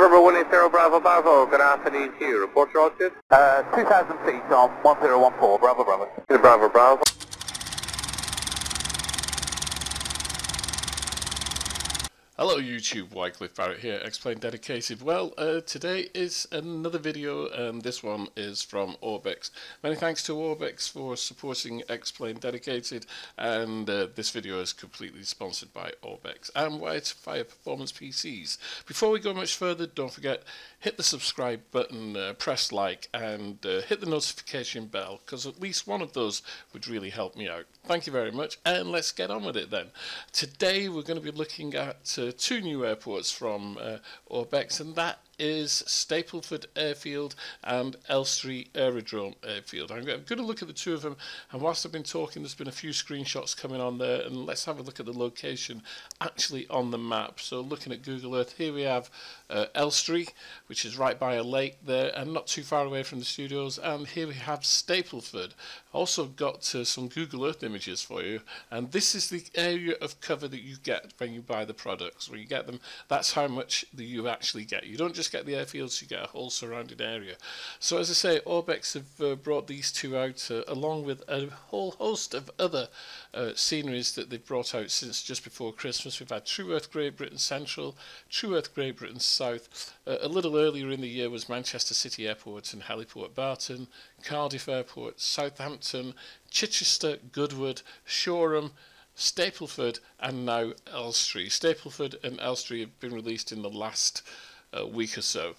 November 180 Bravo Bravo, good afternoon to you. Report your altitude. 2,000 feet on 1014, Bravo Bravo. Bravo Bravo. Hello YouTube, Wycliffe Barrett here, Xplane Dedicated. Well, today is another video, and this one is from Orbx. Many thanks to Orbx for supporting Xplane Dedicated, and this video is completely sponsored by Orbx and Wirefire Performance PCs. Before we go much further, don't forget, hit the subscribe button, press like, and hit the notification bell, because at least one of those would really help me out. Thank you very much, and let's get on with it then. Today we're going to be looking at two new airports from Orbx, and that is Stapleford Airfield and Elstree Aerodrome Airfield. I'm going to look at the two of them, and whilst I've been talking, there's been a few screenshots coming on there, and let's have a look at the location actually on the map. So looking at Google Earth, here we have Elstree, which is right by a lake there and not too far away from the studios, and here we have Stapleford. Also got some Google Earth images for you, and this is the area of cover that you get when you buy the products. When you get them, that's how much that you actually get. You don't just get the airfields, you get a whole surrounding area. So as I say, Orbx have brought these two out along with a whole host of other sceneries that they've brought out since just before Christmas. We've had True Earth Great Britain Central, True Earth Great Britain South. A little earlier in the year was Manchester City Airport and Heliport Barton, Cardiff Airport, Southampton, Chichester, Goodwood, Shoreham, Stapleford, and now Elstree. Stapleford and Elstree have been released in the last week or so.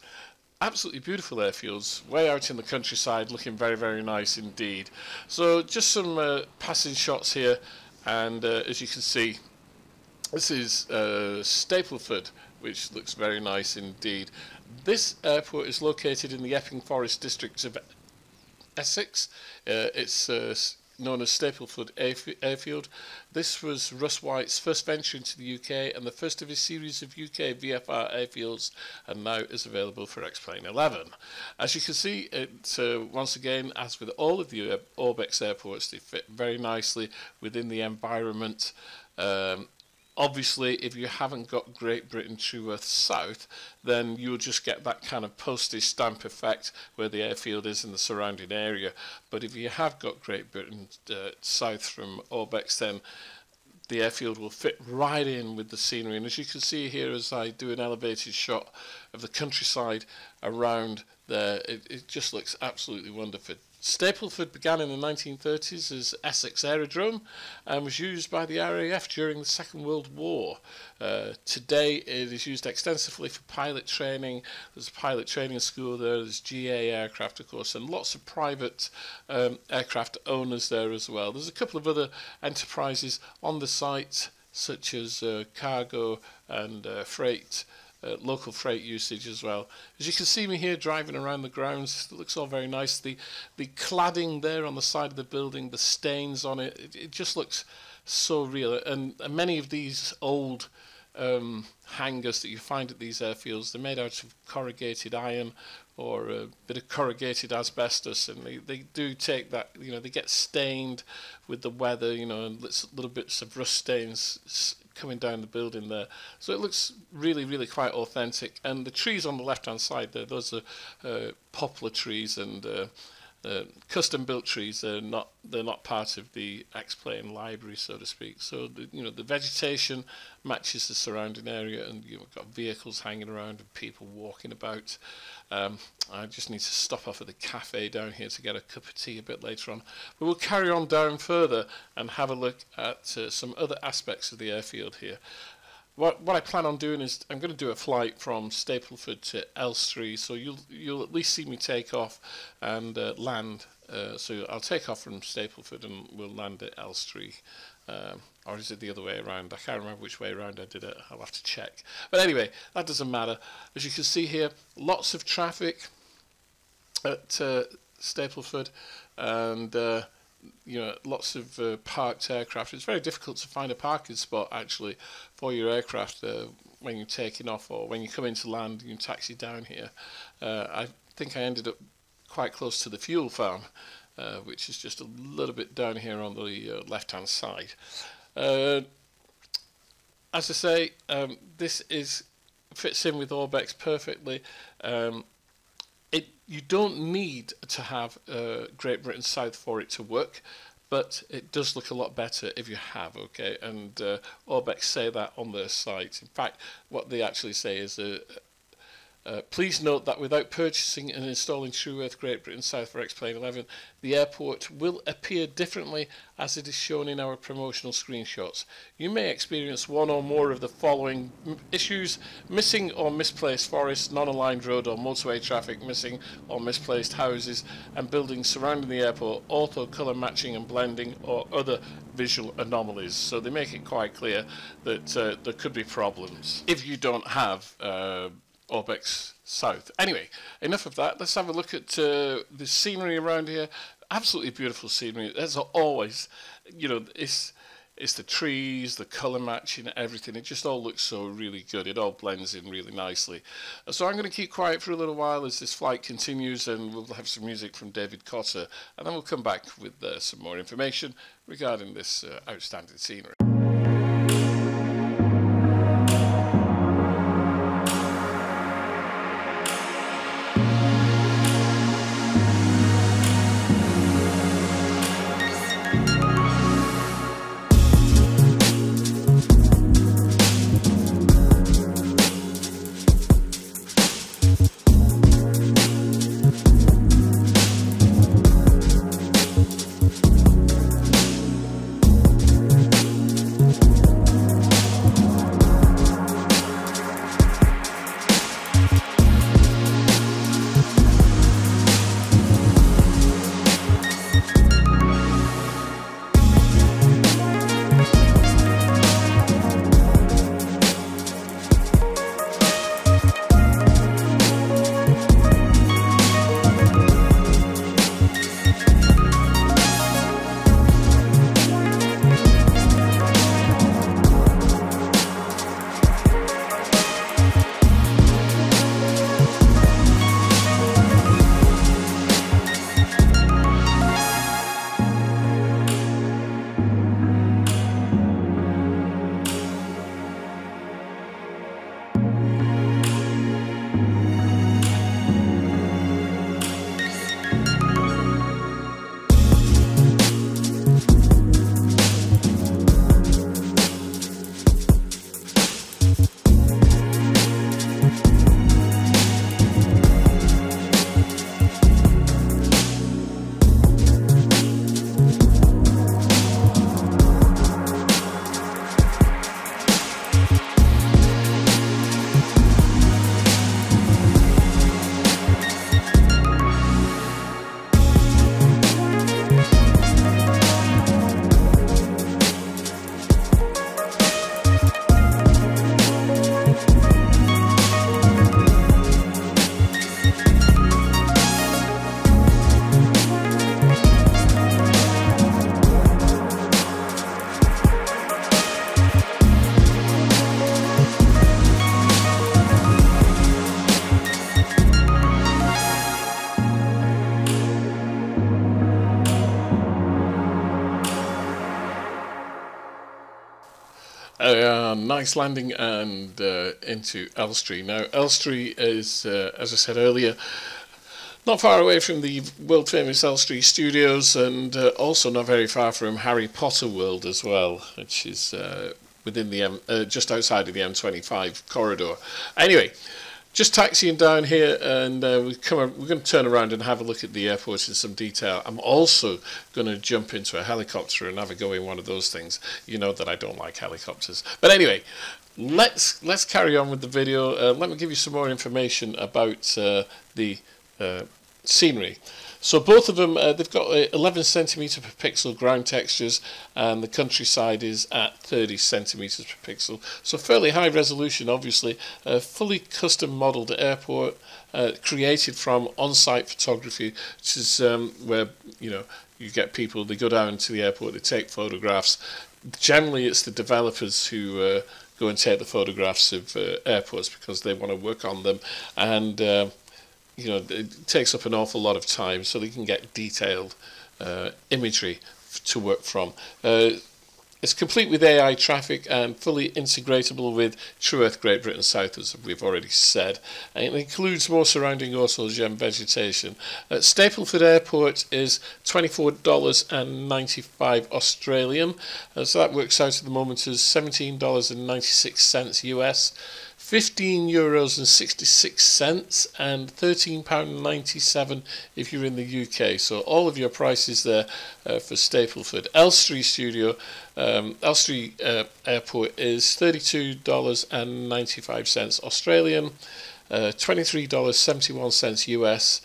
Absolutely beautiful airfields, way out in the countryside, looking very, very nice indeed. So just some passing shots here, and as you can see, this is Stapleford, which looks very nice indeed. This airport is located in the Epping Forest district of Essex. It's known as Stapleford Airfield. This was Russ White's first venture into the UK and the first of his series of UK VFR airfields, and now is available for Xplane 11. As you can see, it once again, as with all of the Orbx airports, they fit very nicely within the environment. Obviously, if you haven't got Great Britain True Earth South, then you'll just get that kind of postage stamp effect where the airfield is in the surrounding area. But if you have got Great Britain South from Orbx, then the airfield will fit right in with the scenery. And as you can see here, as I do an elevated shot of the countryside around there, it just looks absolutely wonderful. Stapleford began in the 1930s as Essex Aerodrome and was used by the RAF during the Second World War. Today it is used extensively for pilot training. There's a pilot training school there, there's GA aircraft of course, and lots of private aircraft owners there as well. There's a couple of other enterprises on the site, such as cargo and freight. Local freight usage as well. As you can see me here driving around the grounds, it looks all very nice. The cladding there on the side of the building, the stains on it, it just looks so real. And many of these old hangars that you find at these airfields, they're made out of corrugated iron or a bit of corrugated asbestos, and they do take that, you know, they get stained with the weather, you know, and little bits of rust stains coming down the building there. So it looks really, really quite authentic. And the trees on the left hand side there, those are poplar trees and custom built trees. They're not part of the Xplane library, so to speak. So the vegetation matches the surrounding area, and you've got vehicles hanging around and people walking about. I just need to stop off at the cafe down here to get a cup of tea a bit later on. But we'll carry on down further and have a look at some other aspects of the airfield here. What I plan on doing is I'm going to do a flight from Stapleford to Elstree, so you'll at least see me take off and land. So I'll take off from Stapleford and we'll land at Elstree. Or is it the other way around? I can't remember which way around I did it. I'll have to check. But anyway, that doesn't matter. As you can see here, lots of traffic at Stapleford, and lots of parked aircraft. It's very difficult to find a parking spot actually for your aircraft when you're taking off or when you come into land and you taxi down here. I think I ended up quite close to the fuel farm, which is just a little bit down here on the left hand side. As I say, this is fits in with Orbx perfectly. You don't need to have Great Britain South for it to work, but it does look a lot better if you have, okay? And Orbx say that on their site. In fact, what they actually say is please note that without purchasing and installing True Earth Great Britain South for Xplane 11, the airport will appear differently as it is shown in our promotional screenshots. You may experience one or more of the following issues: missing or misplaced forests, non-aligned road or motorway traffic, missing or misplaced houses and buildings surrounding the airport, auto colour matching and blending, or other visual anomalies. So they make it quite clear that there could be problems if you don't have Orbx South. Anyway, enough of that. Let's have a look at the scenery around here. Absolutely beautiful scenery. As always, you know, it's the trees, the colour matching, everything. It just all looks so really good. It all blends in really nicely. So I'm going to keep quiet for a little while as this flight continues, and we'll have some music from David Cotter, and then we'll come back with some more information regarding this outstanding scenery. Nice landing and into Elstree. Now, Elstree is, as I said earlier, not far away from the world famous Elstree studios, and also not very far from Harry Potter World as well, which is within the just outside of the M25 corridor. Anyway, just taxiing down here, and we're going to turn around and have a look at the airport in some detail. I'm also going to jump into a helicopter and have a go in one of those things. You know that I don't like helicopters. But anyway, let's carry on with the video. Let me give you some more information about the scenery. So both of them, they've got 11 centimetre per pixel ground textures, and the countryside is at 30 centimetres per pixel. So fairly high resolution, obviously. Fully custom modelled airport, created from on-site photography, which is where, you know, you get people, they go down to the airport, they take photographs. Generally, it's the developers who go and take the photographs of airports because they want to work on them, and you know, it takes up an awful lot of time, so they can get detailed imagery to work from. It's complete with AI traffic and fully integratable with True Earth Great Britain South, as we've already said. And it includes more surrounding autogem vegetation. At Stapleford Airport is $24.95 Australian. So that works out at the moment as $17.96 US. €15.66 and £13.97 if you're in the UK. So all of your prices there for Stapleford. Elstree Airport is $32.95 Australian, $23.71 US,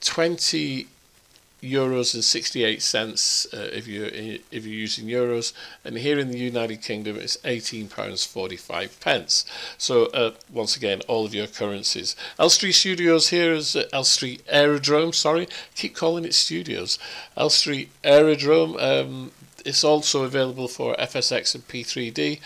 €20.68 if you're using euros, and here in the United Kingdom it's £18.45. So once again, all of your currencies. Elstree Studios here is Elstree Aerodrome. Sorry, keep calling it studios. Elstree Aerodrome. It's also available for FSX and P3D.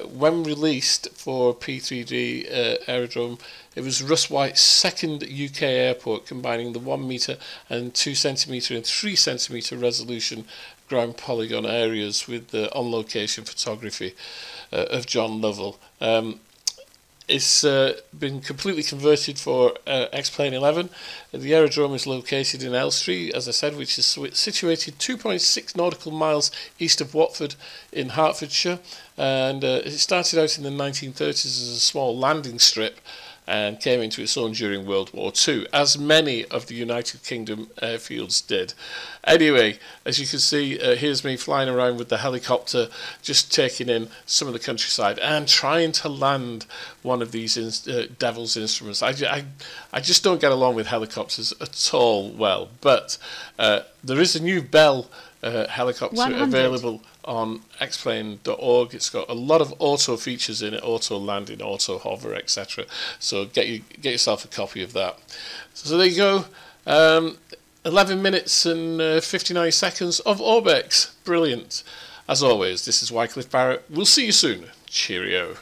When released for P3D Aerodrome, it was Russ White's second UK airport, combining the 1 metre and 2 centimetre and 3 centimetre resolution ground polygon areas with the on-location photography of John Lovell. It's been completely converted for Xplane 11. The aerodrome is located in Elstree, as I said, which is situated 2.6 nautical miles east of Watford in Hertfordshire. And it started out in the 1930s as a small landing strip and came into its own during World War II, as many of the United Kingdom airfields did. Anyway, as you can see, here's me flying around with the helicopter, just taking in some of the countryside and trying to land one of these Devil's Instruments. I just don't get along with helicopters at all well, but there is a new Bell helicopter 100. available on xplane.org. It's got a lot of auto features in it, auto landing, auto hover, etc. So get yourself a copy of that. So there you go. 11 minutes and 59 seconds of Orbx. Brilliant. As always, this is Wycliffe Barrett. We'll see you soon. Cheerio.